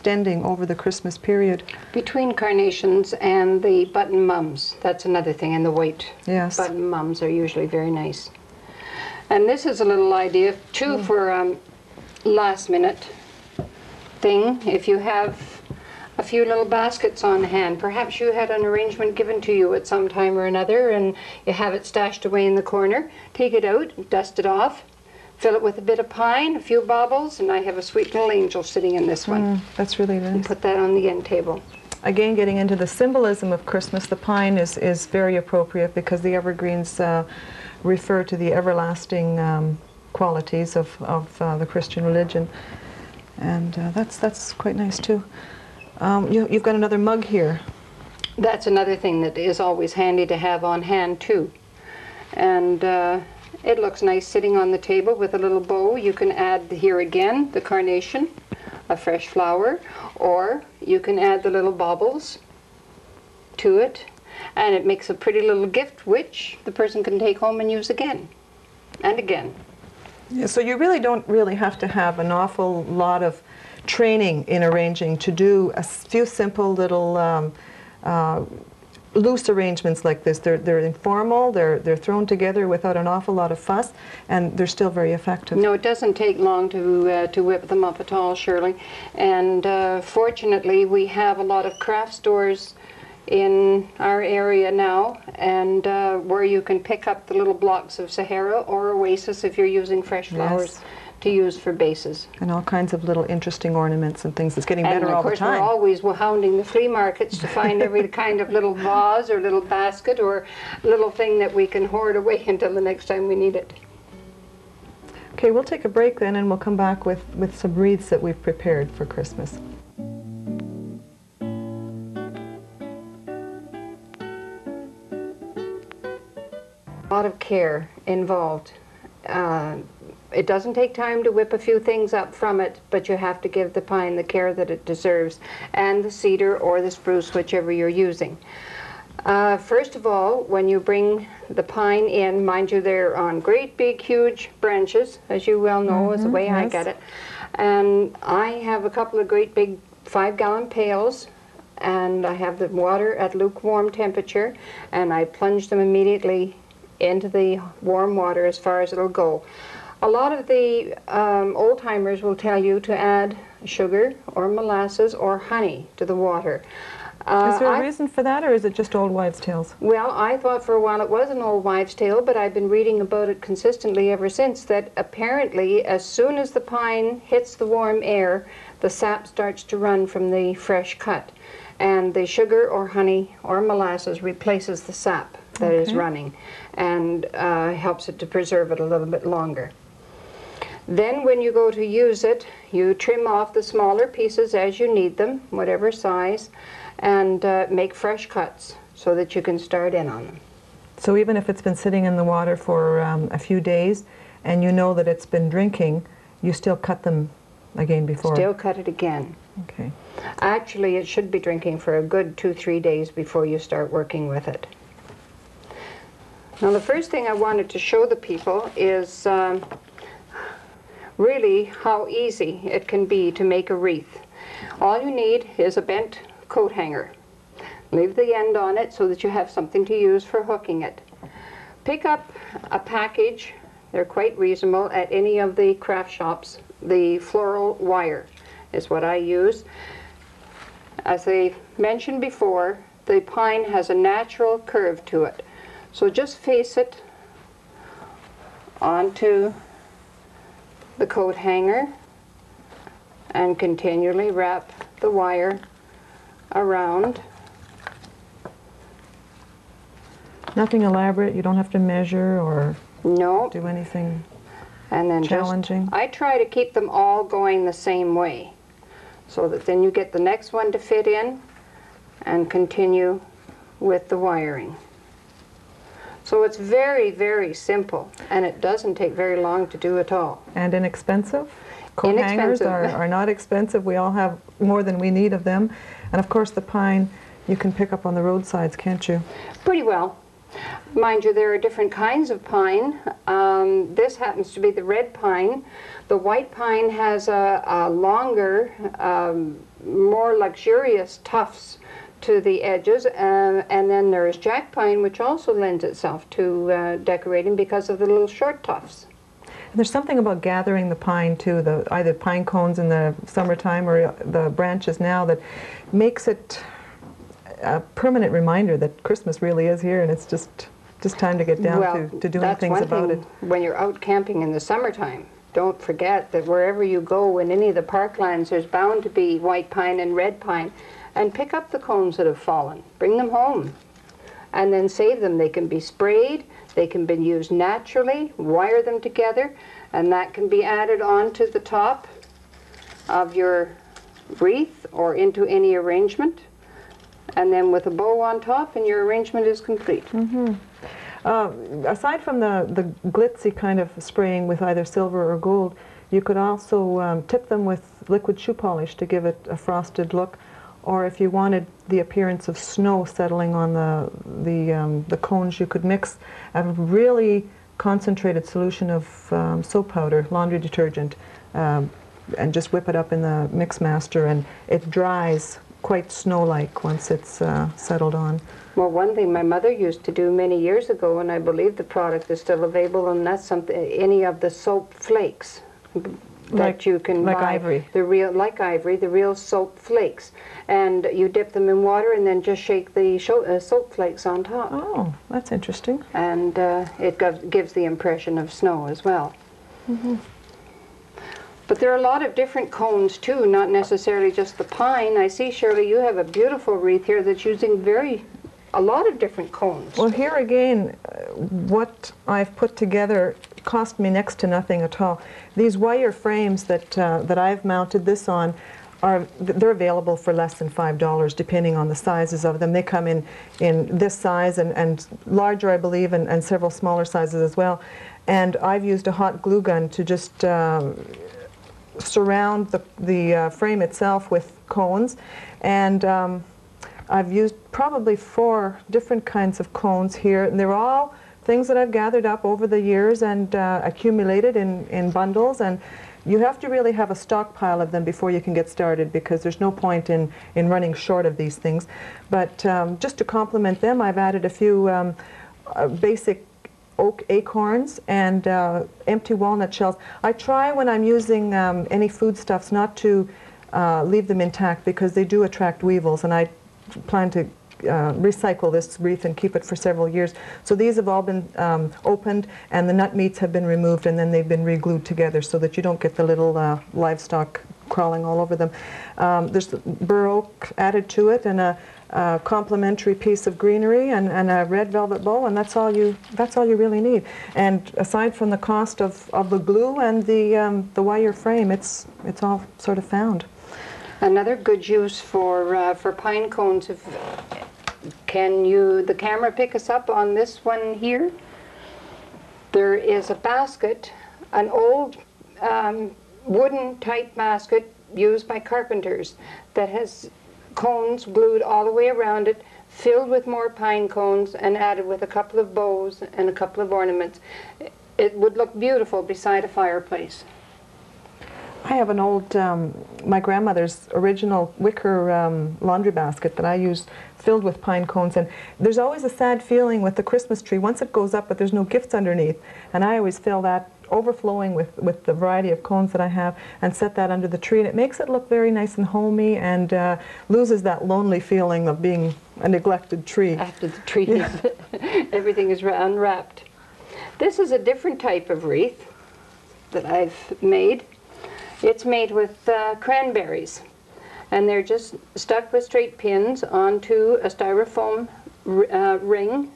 extending over the Christmas period. Between carnations and the button mums, that's another thing, and the white button mums are usually very nice. And this is a little idea too for last minute thing. If you have a few little baskets on hand, perhaps you had an arrangement given to you at some time or another and you have it stashed away in the corner, take it out, dust it off, fill it with a bit of pine, a few baubles, and I have a sweet little angel sitting in this one. That's really nice. And put that on the end table. Again, getting into the symbolism of Christmas, the pine is very appropriate because the evergreens refer to the everlasting qualities of the Christian religion. And that's quite nice too. You've got another mug here. That's another thing that is always handy to have on hand too. And it looks nice sitting on the table with a little bow. You can add here again the carnation, a fresh flower, or you can add the little baubles to it, and it makes a pretty little gift which the person can take home and use again and again. Yeah, so you really don't have to have an awful lot of training in arranging to do a few simple little loose arrangements like this. They're informal, they're thrown together without an awful lot of fuss, and they're still very effective. No, it doesn't take long to whip them up at all, Shirley. And fortunately, we have a lot of craft stores in our area now, and where you can pick up the little blocks of Sahara or Oasis if you're using fresh flowers to use for bases. And all kinds of little interesting ornaments and things. It's getting better all the time. And of course, we're always hounding the flea markets to find every kind of little vase or little basket or little thing that we can hoard away until the next time we need it. Okay, we'll take a break then, and we'll come back with some wreaths that we've prepared for Christmas. A lot of care involved. It doesn't take time to whip a few things up from it, but you have to give the pine the care that it deserves, and the cedar or the spruce, whichever you're using. First of all, when you bring the pine in, mind you, they're on great big huge branches, as you well know, is the way I get it. And I have a couple of great big 5-gallon pails, and I have the water at lukewarm temperature, and I plunge them immediately into the warm water as far as it'll go. A lot of the old-timers will tell you to add sugar or molasses or honey to the water. Is there a reason for that, or is it just old wives' tales? Well, I thought for a while it was an old wives' tale, but I've been reading about it consistently ever since, that apparently as soon as the pine hits the warm air, the sap starts to run from the fresh cut, and the sugar or honey or molasses replaces the sap that is running and helps it to preserve it a little bit longer. Then when you go to use it, you trim off the smaller pieces as you need them, whatever size, and make fresh cuts so that you can start in on them. So even if it's been sitting in the water for a few days and you know that it's been drinking, you still cut them again before? Still cut it again. Okay. Actually, it should be drinking for a good 2-3 days before you start working with it. Now the first thing I wanted to show the people is really how easy it can be to make a wreath. All you need is a bent coat hanger. Leave the end on it so that you have something to use for hooking it. Pick up a package, they're quite reasonable at any of the craft shops. The floral wire is what I use. As I mentioned before, the pine has a natural curve to it. So just face it onto the coat hanger and continually wrap the wire around. Nothing elaborate, you don't have to measure or do anything and then challenging? I try to keep them all going the same way so that then you get the next one to fit in and continue with the wiring. So it's very, very simple, and it doesn't take very long to do at all. And inexpensive? Coat hangers are not expensive. We all have more than we need of them. And of course the pine you can pick up on the roadsides, can't you? Pretty well. Mind you, there are different kinds of pine. This happens to be the red pine. The white pine has a longer more luxurious tufts to the edges, and then there's jack pine, which also lends itself to decorating because of the little short tufts. And there's something about gathering the pine too, either pine cones in the summertime or the branches now, that makes it a permanent reminder that Christmas really is here, and it's just time to get down to doing things about it. When you're out camping in the summertime, don't forget that wherever you go in any of the parklands, there's bound to be white pine and red pine. And pick up the cones that have fallen, bring them home, and then save them. They can be sprayed, they can be used naturally, wire them together, and that can be added onto the top of your wreath or into any arrangement, and then with a bow on top, and your arrangement is complete. Mm-hmm. Aside from the glitzy kind of spraying with either silver or gold, you could also tip them with liquid shoe polish to give it a frosted look. Or if you wanted the appearance of snow settling on the cones, you could mix a really concentrated solution of soap powder, laundry detergent, and just whip it up in the mix master, and it dries quite snow-like once it's settled on. Well, one thing my mother used to do many years ago, and I believe the product is still available, and that's something, any of the soap flakes that you can buy. Like ivory. Like ivory, the real soap flakes. And you dip them in water and then just shake the soap flakes on top. Oh, that's interesting. And it gives the impression of snow as well. Mm-hmm. But there are a lot of different cones too, not necessarily just the pine. I see, Shirley, you have a beautiful wreath here that's using a lot of different cones. Well, here again, what I've put together cost me next to nothing at all. These wire frames that I've mounted this on, they're available for less than $5 depending on the sizes of them. They come in this size and larger, I believe, and several smaller sizes as well. And I've used a hot glue gun to just surround the frame itself with cones. And I've used probably 4 different kinds of cones here, and they're all things that I've gathered up over the years and accumulated in bundles, and you have to really have a stockpile of them before you can get started, because there's no point in running short of these things. But just to complement them, I've added a few basic oak acorns and empty walnut shells. I try when I'm using any foodstuffs not to leave them intact, because they do attract weevils, and I plan to recycle this wreath and keep it for several years. So these have all been opened, and the nut meats have been removed, and then they've been re-glued together so that you don't get the little livestock crawling all over them. There's bur oak added to it, and a complementary piece of greenery, and a red velvet bow, and that's all you really need. And aside from the cost of the glue and the wire frame, it's all sort of found. Another good use for pine cones, can the camera pick us up on this one here? There is a basket, an old wooden type basket used by carpenters that has cones glued all the way around it, filled with more pine cones and added with a couple of bows and a couple of ornaments. It would look beautiful beside a fireplace. I have an old, my grandmother's original wicker laundry basket that I used, filled with pine cones, and there's always a sad feeling with the Christmas tree once it goes up, but there's no gifts underneath, and I always fill that overflowing with the variety of cones that I have and set that under the tree, and it makes it look very nice and homey, and loses that lonely feeling of being a neglected tree. After the tree, yeah. Everything is unwrapped. This is a different type of wreath that I've made. It's made with cranberries, and they're just stuck with straight pins onto a styrofoam ring.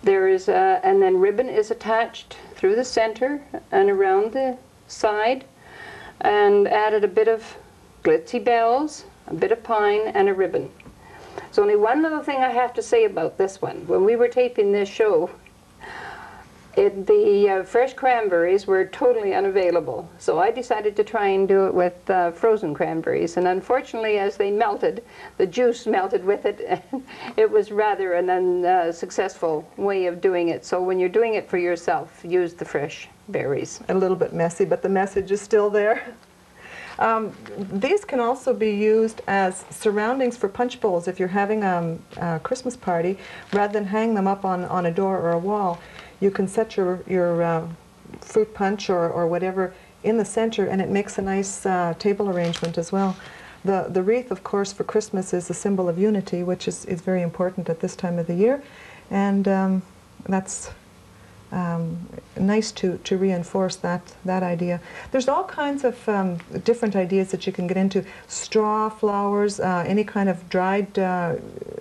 And then ribbon is attached through the center and around the side, and added a bit of glitzy bells, a bit of pine, and a ribbon. There's only one little thing I have to say about this one. When we were taping this show, the fresh cranberries were totally unavailable, so I decided to try and do it with frozen cranberries, and unfortunately as they melted, the juice melted with it, and it was rather an unsuccessful way of doing it. So when you're doing it for yourself, use the fresh berries. A little bit messy, but the message is still there. These can also be used as surroundings for punch bowls if you're having a Christmas party. Rather than hang them up on a door or a wall, you can set your fruit punch or whatever in the center, and it makes a nice table arrangement as well. The wreath, of course, for Christmas is a symbol of unity, which is very important at this time of the year, and that's nice to reinforce that idea. There's all kinds of different ideas that you can get into. Straw flowers, any kind of dried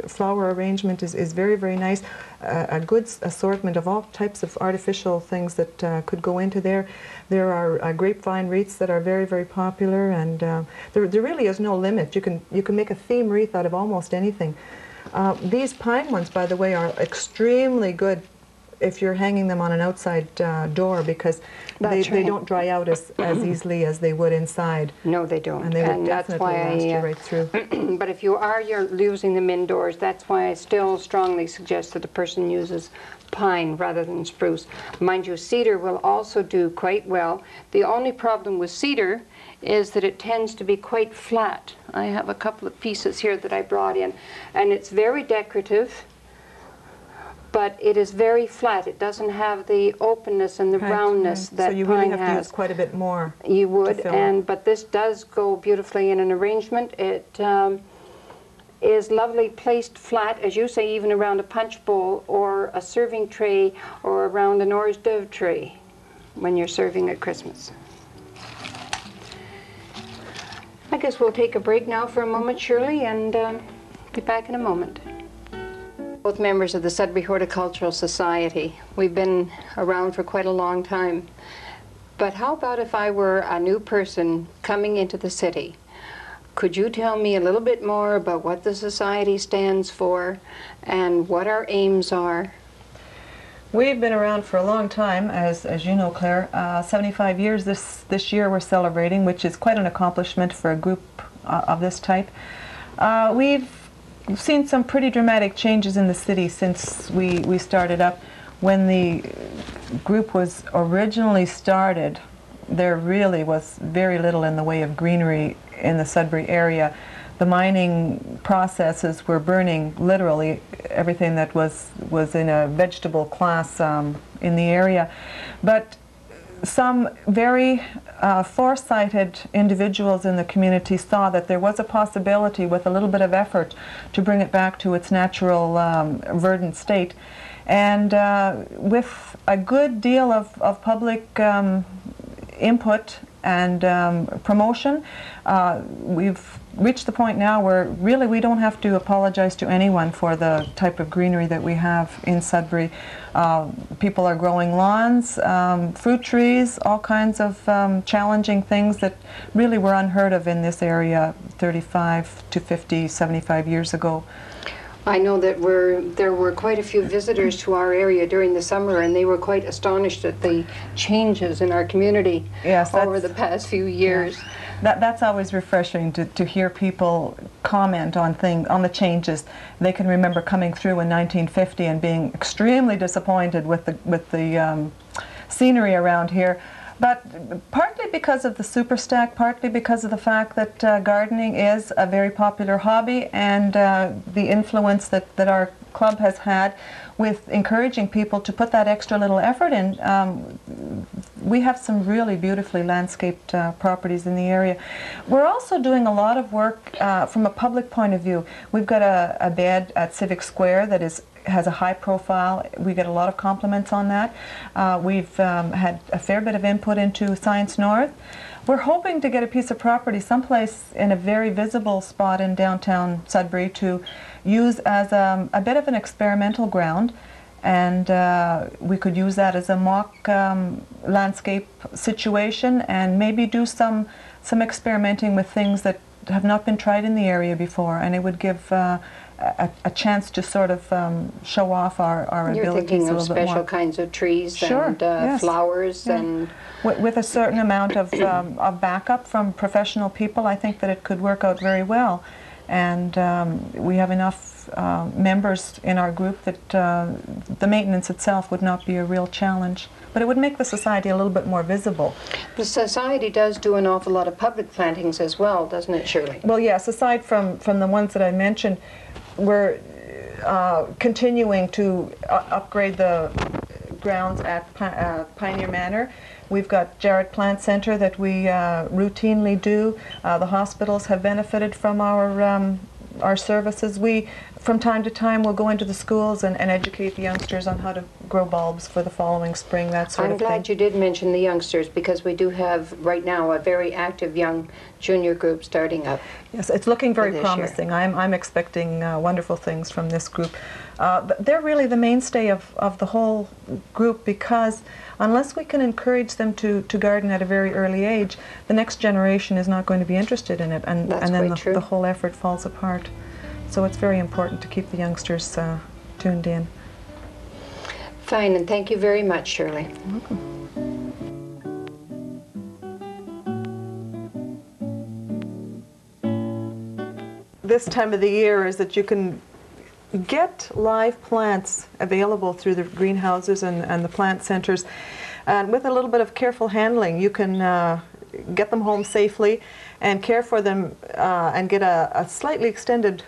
flower arrangement is very, very nice. A good assortment of all types of artificial things that could go into there. There are grapevine wreaths that are very, very popular, and there really is no limit. You can make a theme wreath out of almost anything. These pine ones, by the way, are extremely good if you're hanging them on an outside door, because they don't dry out as easily as they would inside. No, they don't. And they would definitely last you right through. But if you're using them indoors, that's why I still strongly suggest that the person uses pine rather than spruce. Mind you, cedar will also do quite well. The only problem with cedar is that it tends to be quite flat. I have a couple of pieces here that I brought in, and it's very decorative, but it is very flat. It doesn't have the openness and the roundness that pine has. So you really have to use quite a bit more. You would, but this does go beautifully in an arrangement. It is lovely placed flat, as you say, even around a punch bowl or a serving tray or around an hors d'oeuvre tray when you're serving at Christmas. I guess we'll take a break now for a moment, Shirley, and be back in a moment. Both members of the Sudbury Horticultural Society. We've been around for quite a long time. But how about if I were a new person coming into the city? Could you tell me a little bit more about what the Society stands for and what our aims are? We've been around for a long time, as you know, Claire. 75 years this year we're celebrating, which is quite an accomplishment for a group of this type. We've seen some pretty dramatic changes in the city since we started up. When the group was originally started, there really was very little in the way of greenery in the Sudbury area. The mining processes were burning literally everything that was in a vegetable class in the area. But some very foresighted individuals in the community saw that there was a possibility with a little bit of effort to bring it back to its natural verdant state. And with a good deal of public input and promotion, we've reached the point now where really we don't have to apologize to anyone for the type of greenery that we have in Sudbury. People are growing lawns, fruit trees, all kinds of challenging things that really were unheard of in this area 35 to 50, 75 years ago. I know that there were quite a few visitors to our area during the summer, and they were quite astonished at the changes in our community over the past few years. Yeah. That's always refreshing to hear people comment on the changes. They can remember coming through in 1950 and being extremely disappointed with the scenery around here. But partly because of the super stack, partly because of the fact that gardening is a very popular hobby, and the influence that our club has had with encouraging people to put that extra little effort in. We have some really beautifully landscaped properties in the area. We're also doing a lot of work from a public point of view. We've got a bed at Civic Square that has a high profile. We get a lot of compliments on that. We've had a fair bit of input into Science North. We're hoping to get a piece of property someplace in a very visible spot in downtown Sudbury to use as a bit of an experimental ground, and we could use that as a mock landscape situation and maybe do some experimenting with things that have not been tried in the area before, and it would give a chance to sort of show off our abilities a little bit more. You're thinking of special kinds of trees and flowers and... With a certain amount of backup from professional people, I think that it could work out very well. And we have enough members in our group that the maintenance itself would not be a real challenge. But it would make the society a little bit more visible. The society does do an awful lot of public plantings as well, doesn't it, Shirley? Well, yes, aside from the ones that I mentioned, we're continuing to upgrade the grounds at Pioneer Manor. We've got Jarrett Plant Center that we routinely do. The hospitals have benefited from our services. We, from time to time, will go into the schools and educate the youngsters on how to grow bulbs for the following spring, that sort of thing. I'm glad you did mention the youngsters, because we do have right now a very active young junior group starting up. Yes, it's looking very promising. I'm expecting wonderful things from this group. They're really the mainstay of the whole group, because unless we can encourage them to garden at a very early age, the next generation is not going to be interested in it, and then the whole effort falls apart. So it's very important to keep the youngsters tuned in. Fine, and thank you very much, Shirley. You're welcome. This time of the year is that you can get live plants available through the greenhouses and the plant centers, and with a little bit of careful handling you can get them home safely and care for them and get a slightly extended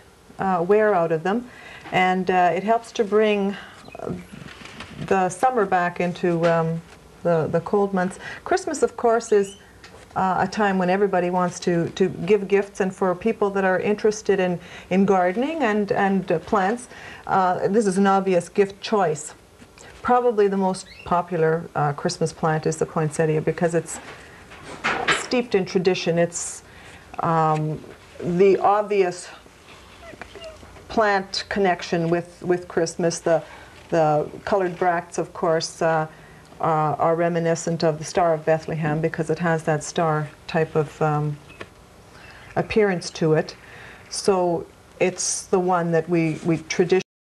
wear out of them, and it helps to bring the summer back into the cold months. Christmas, of course, is a time when everybody wants to give gifts, and for people that are interested in gardening and plants, this is an obvious gift choice. Probably the most popular Christmas plant is the poinsettia, because it's steeped in tradition. It's the obvious plant connection with Christmas. The colored bracts, of course, are reminiscent of the Star of Bethlehem, because it has that star type of appearance to it. So it's the one that we traditionally